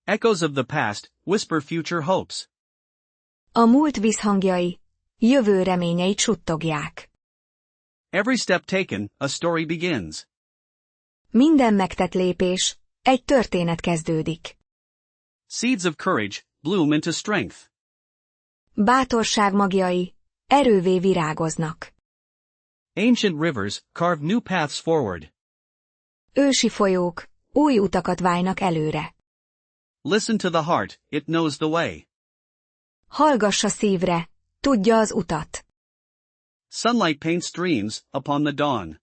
Echoes of the past whisper future hopes. A múlt visszhangjai, jövő reményeit suttogják. Every step taken, a story begins. Minden megtett lépés, egy történet kezdődik. Seeds of courage bloom into strength. Bátorság magjai, erővé virágoznak. Ancient rivers carve new paths forward. Ősi folyók, új utakat vájnak előre. Listen to the heart, it knows the way. Hallgass a szívre, tudja az utat. Sunlight paints dreams upon the dawn.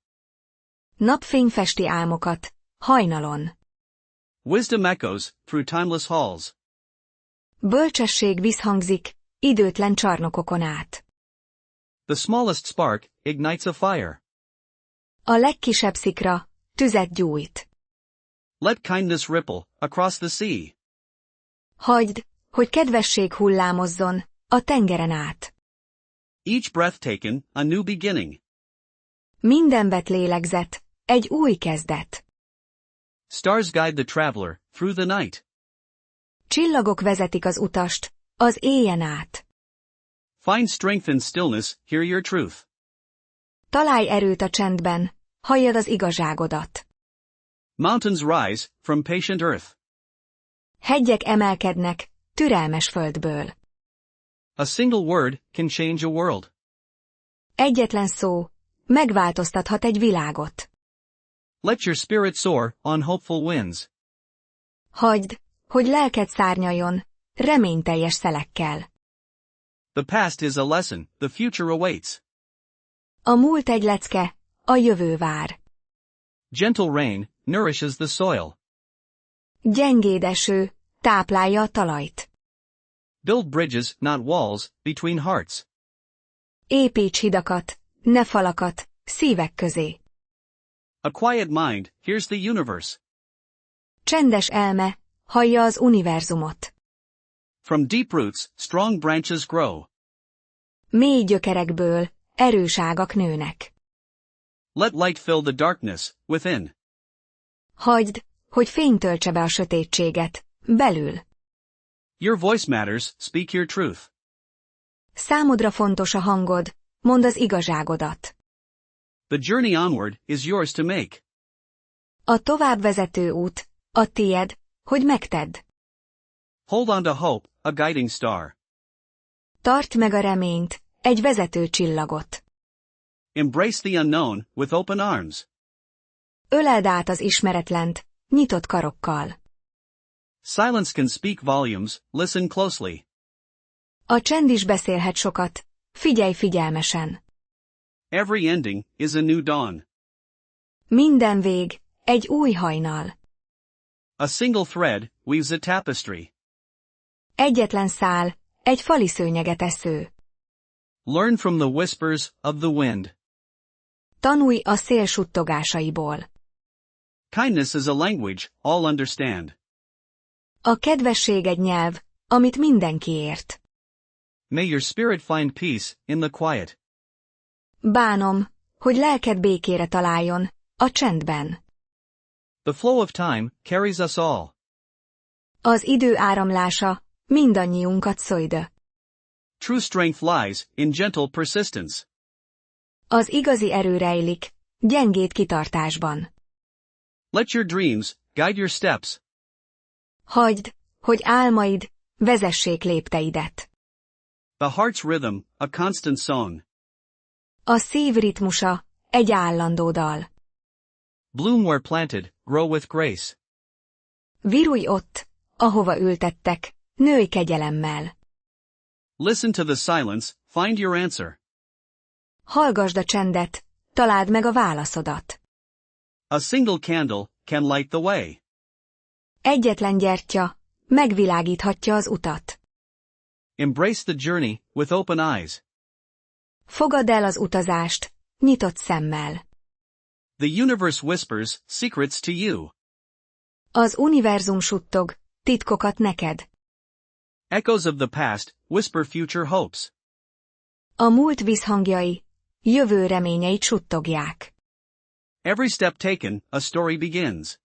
Napfény festi álmokat, hajnalon. Wisdom echoes through timeless halls. Bölcsesség visszhangzik, időtlen csarnokokon át. The smallest spark ignites a fire. A legkisebb szikra, tüzet gyújt. Let kindness ripple across the sea. Hagyd, hogy kedvesség hullámozzon, a tengeren át. Each breath taken, a new beginning. Minden vett lélegzet, egy új kezdet. Stars guide the traveler through the night. Csillagok vezetik az utast, az éjen át. Find strength in stillness, hear your truth. Találj erőt a csendben, halljad az igazságodat. Mountains rise from patient earth. Hegyek emelkednek, türelmes földből. A single word can change a world. Egyetlen szó, megváltoztathat egy világot. Let your spirit soar on hopeful winds. Hagyd, hogy lelked szárnyaljon, reményteljes szelekkel. The past is a lesson, the future awaits. A múlt egy lecke, a jövő vár. Gentle rain nourishes the soil. Gyengéd eső, táplálja a talajt. Build bridges, not walls, between hearts. Építs hidakat, ne falakat, szívek közé. A quiet mind hears the universe. Csendes elme, hallja az univerzumot. From deep roots, strong branches grow. Mély gyökerekből, erős ágak nőnek. Let light fill the darkness within. Hagyd, hogy fény töltse be a sötétséget, belül. Your voice matters, speak your truth. Számodra fontos a hangod, mondd az igazságodat. The journey onward is yours to make. A továbbvezető út, a tied, hogy megtedd. Hold on to hope, a guiding star. Tartsd meg a reményt, egy vezető csillagot. Embrace the unknown with open arms. Öleld át az ismeretlent, nyitott karokkal. Silence can speak volumes, listen closely. A csend is beszélhet sokat, figyelj figyelmesen. Every ending is a new dawn. Minden vég, egy új hajnal. A single thread weaves a tapestry. Egyetlen szál, egy fali szőnyeget esző. Learn from the whispers of the wind. Tanulj a szél suttogásaiból. Kindness is a language all understand. A kedvesség egy nyelv, amit mindenki ért. May your spirit find peace in the quiet. Bánom, hogy lelked békére találjon, a csendben. The flow of time carries us all. Az idő áramlása mindannyiunkat szöjde. True strength lies in gentle persistence. Az igazi erő rejlik, gyengéd kitartásban. Let your dreams guide your steps. Hagyd, hogy álmaid vezessék lépteidet. The heart's rhythm, a constant song. A szív ritmusa, egy állandó dal. Bloom where planted, grow with grace. Virulj ott, ahova ültettek, nőj kegyelemmel. Listen to the silence, find your answer. Hallgasd a csendet, találd meg a válaszodat. A single candle can light the way. Egyetlen gyertya megvilágíthatja az utat. Embrace the journey with open eyes. Fogadd el az utazást, nyitott szemmel. The universe whispers secrets to you. Az univerzum suttog titkokat neked. Echoes of the past whisper future hopes. A múlt visszhangjai jövő reményeit suttogják. Every step taken, a story begins.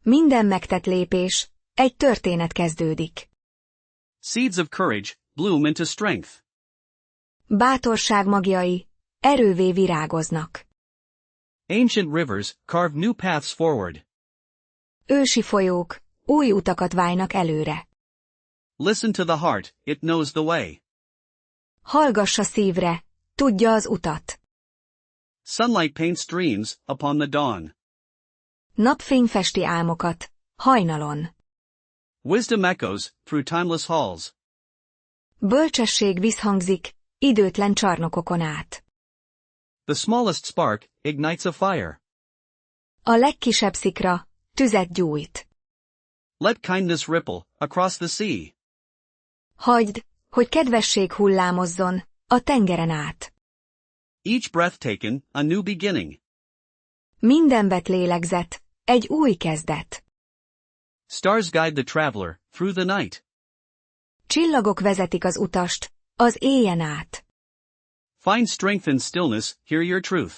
Minden megtett lépés egy történet kezdődik. Seeds of courage bloom into strength. Bátorság magjai erővé virágoznak. Ancient rivers carve new paths forward. Ősi folyók új utakat vájnak előre. Listen to the heart, it knows the way. Hallgass a szívre, tudja az utat. Sunlight paints dreams upon the dawn. Napfény festi álmokat, hajnalon. Wisdom echoes through timeless halls. Bölcsesség visszhangzik, időtlen csarnokokon át. The smallest spark ignites a fire. A legkisebb szikra tüzet gyújt. Let kindness ripple across the sea. Hagyd, hogy kedvesség hullámozzon a tengeren át. Each breath taken, a new beginning. Minden vett lélegzet, egy új kezdet. Stars guide the traveler through the night. Csillagok vezetik az utast, az éjen át. Find strength in stillness, hear your truth.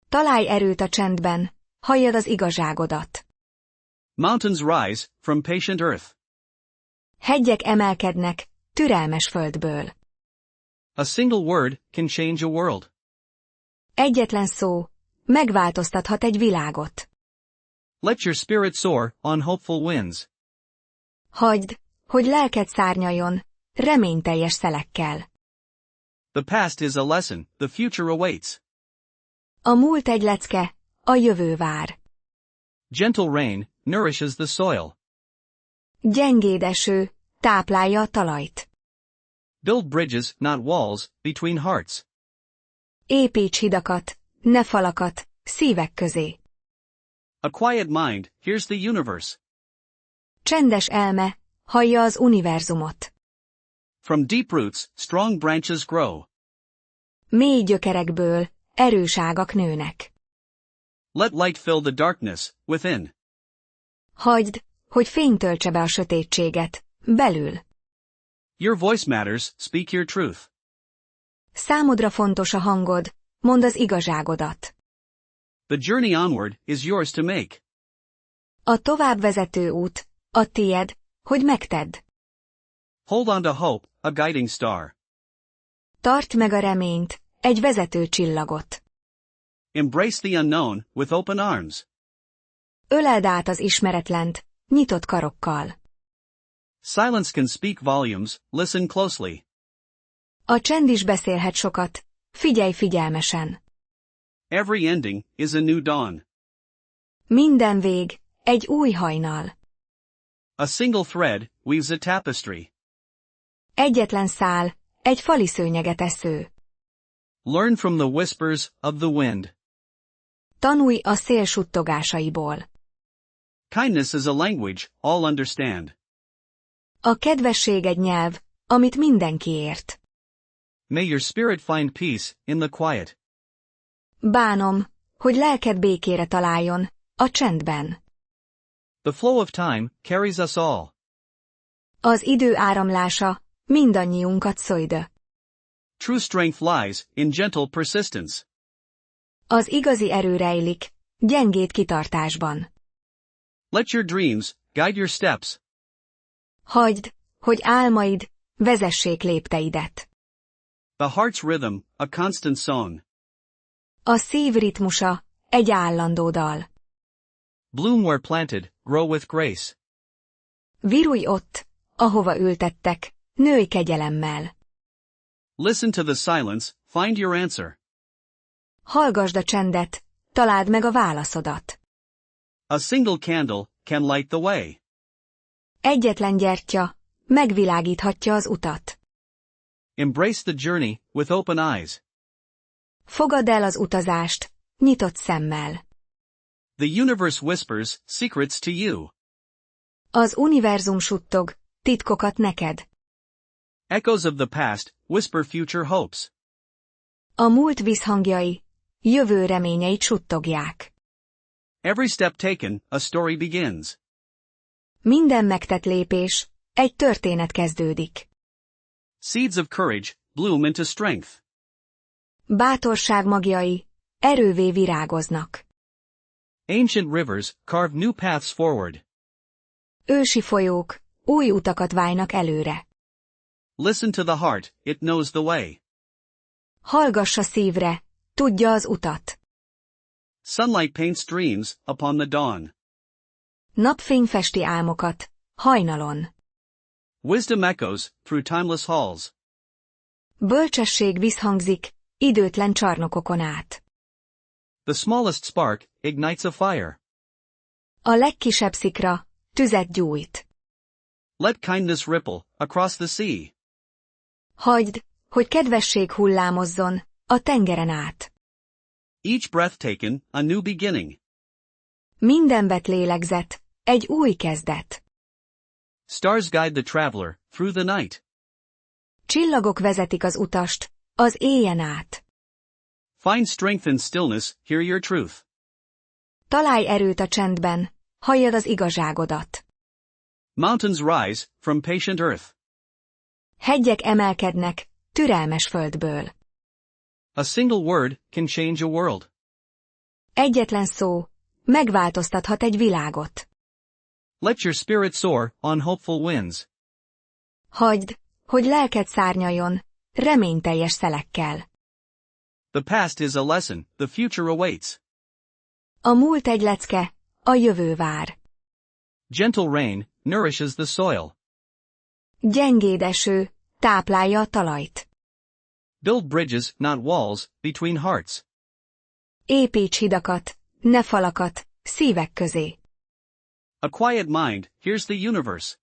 Találj erőt a csendben, halljad az igazságodat. Mountains rise from patient earth. Hegyek emelkednek, türelmes földből. A single word can change a world. Egyetlen szó megváltoztathat egy világot. Let your spirit soar on hopeful winds. Hagyd, hogy lelked szárnyaljon, reményteljes szelekkel. The past is a lesson, the future awaits. A múlt egy lecke, a jövő vár. Gentle rain nourishes the soil. Gyengéd eső táplálja a talajt. Build bridges, not walls, between hearts. Építs hidakat, ne falakat, szívek közé. A quiet mind hears the universe. Csendes elme hallja az univerzumot. From deep roots, strong branches grow. Mély gyökerekből erős ágak nőnek. Let light fill the darkness within. Hagyd, hogy fény töltse be a sötétséget, belül. Your voice matters, speak your truth. Számodra fontos a hangod, mondd az igazságodat. The journey onward is yours to make. A továbbvezető út, a tied, hogy megtedd. Hold on to hope, a guiding star. Tartsd meg a reményt, egy vezető csillagot. Embrace the unknown with open arms. Öleld át az ismeretlent, nyitott karokkal. Silence can speak volumes, listen closely. A csend is beszélhet sokat, figyelj figyelmesen. Every ending is a new dawn. Minden vég, egy új hajnal. A single thread weaves a tapestry. Egyetlen szál, egy fali szőnyeget esző. Learn from the whispers of the wind. Tanulj a szél suttogásaiból. Kindness is a language all understand. A kedvesség egy nyelv, amit mindenki ért. May your spirit find peace in the quiet. Bánom, hogy lelked békére találjon, a csendben. The flow of time carries us all. Az idő áramlása mindannyiunkat szöjde. True strength lies in gentle persistence. Az igazi erő rejlik, gyengéd kitartásban. Let your dreams guide your steps. Hagyd, hogy álmaid vezessék lépteidet. The heart's rhythm, a constant song. A szív ritmusa, egy állandó dal. Bloom where planted, grow with grace. Virulj ott, ahova ültettek, nőj kegyelemmel. Listen to the silence, find your answer. Hallgasd a csendet, találd meg a válaszodat. A single candle can light the way. Egyetlen gyertya megvilágíthatja az utat. Embrace the journey with open eyes. Fogadd el az utazást, nyitott szemmel. The universe whispers secrets to you. Az univerzum suttog titkokat neked. Echoes of the past whisper future hopes. A múlt visszhangjai jövő reményeit suttogják. Every step taken, a story begins. Minden megtett lépés, egy történet kezdődik. Seeds of courage bloom into strength. Bátorság magjai erővé virágoznak. Ancient rivers carve new paths forward. Ősi folyók, új utakat válnak előre. Listen to the heart, it knows the way. Hallgass a szívre, tudja az utat. Sunlight paints dreams upon the dawn. Napfény festi álmokat, hajnalon. Wisdom echoes through timeless halls. Bölcsesség visszhangzik, időtlen csarnokokon át. The smallest spark ignites a fire. A legkisebb szikra, tüzet gyújt. Let kindness ripple across the sea. Hagyd, hogy kedvesség hullámozzon, a tengeren át. Each breath taken, a new beginning. Minden vett lélegzet, egy új kezdet. Stars guide the traveler through the night. Csillagok vezetik az utast, az éjen át. Find strength in stillness, hear your truth. Találj erőt a csendben, halljad az igazságodat. Mountains rise from patient earth. Hegyek emelkednek, türelmes földből. A single word can change a world. Egyetlen szó megváltoztathat egy világot. Let your spirit soar on hopeful winds. Hagyd, hogy lelked szárnyaljon, reményteljes szelekkel. The past is a lesson, the future awaits. A múlt egy lecke, a jövő vár. Gentle rain nourishes the soil. Gyengéd eső táplálja a talajt. Build bridges, not walls, between hearts. Építs hidakat, ne falakat, szívek közé. A quiet mind hears the universe.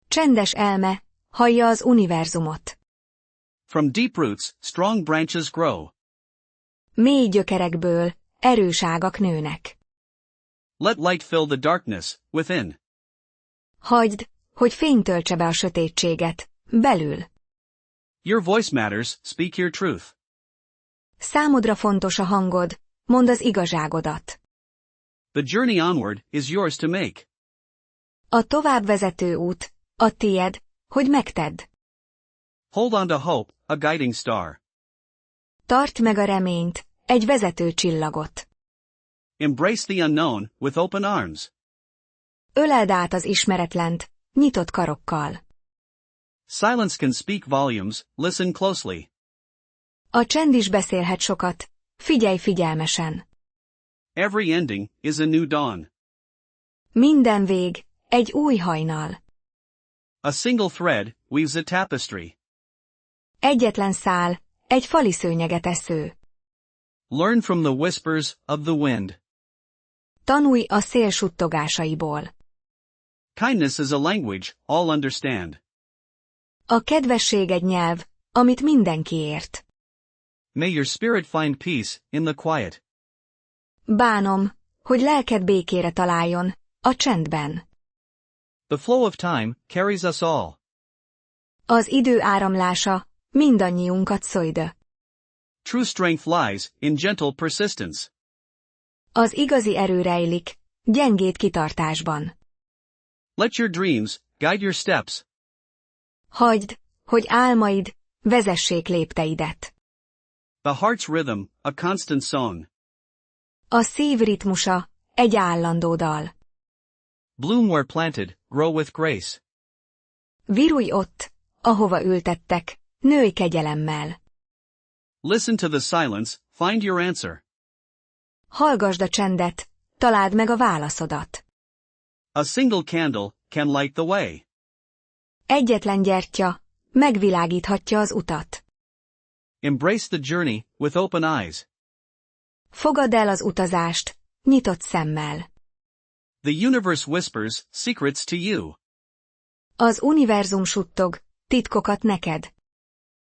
Csendes elme hallja az univerzumot. From deep roots, strong branches grow. Mély gyökerekből erős ágak nőnek. Let light fill the darkness within. Hagyd, hogy fény töltse be a sötétséget, belül. Your voice matters, speak your truth. Számodra fontos a hangod, mondd az igazságodat. The journey onward is yours to make. A továbbvezető út, a tied, hogy megtedd. Hold on to hope, a guiding star. Tartsd meg a reményt, egy vezető csillagot. Embrace the unknown with open arms. Öleld át az ismeretlent, nyitott karokkal. Silence can speak volumes, listen closely. A csend is beszélhet sokat, figyelj figyelmesen. Every ending is a new dawn. Minden vég, egy új hajnal. A single thread weaves a tapestry. Egyetlen szál, egy fali szőnyeget esző. Learn from the whispers of the wind. Tanulj a szél suttogásaiból. Kindness is a language all understand. A kedvesség egy nyelv, amit mindenki ért. May your spirit find peace in the quiet. Bánom, hogy lelked békére találjon, a csendben. The flow of time carries us all. Az idő áramlása mindannyiunkat szöjde. True strength lies in gentle persistence. Az igazi erő rejlik, gyengét kitartásban. Let your dreams guide your steps. Hagyd, hogy álmaid vezessék lépteidet. The heart's rhythm, a constant song. A szív ritmusa, egy állandó dal. Bloom where planted, grow with grace. Virulj ott, ahova ültettek, nőj kegyelemmel. Listen to the silence, find your answer. Hallgasd a csendet, találd meg a válaszodat. A single candle can light the way. Egyetlen gyertya megvilágíthatja az utat. Embrace the journey with open eyes. Fogadd el az utazást, nyitott szemmel. The universe whispers secrets to you. Az univerzum suttog titkokat neked.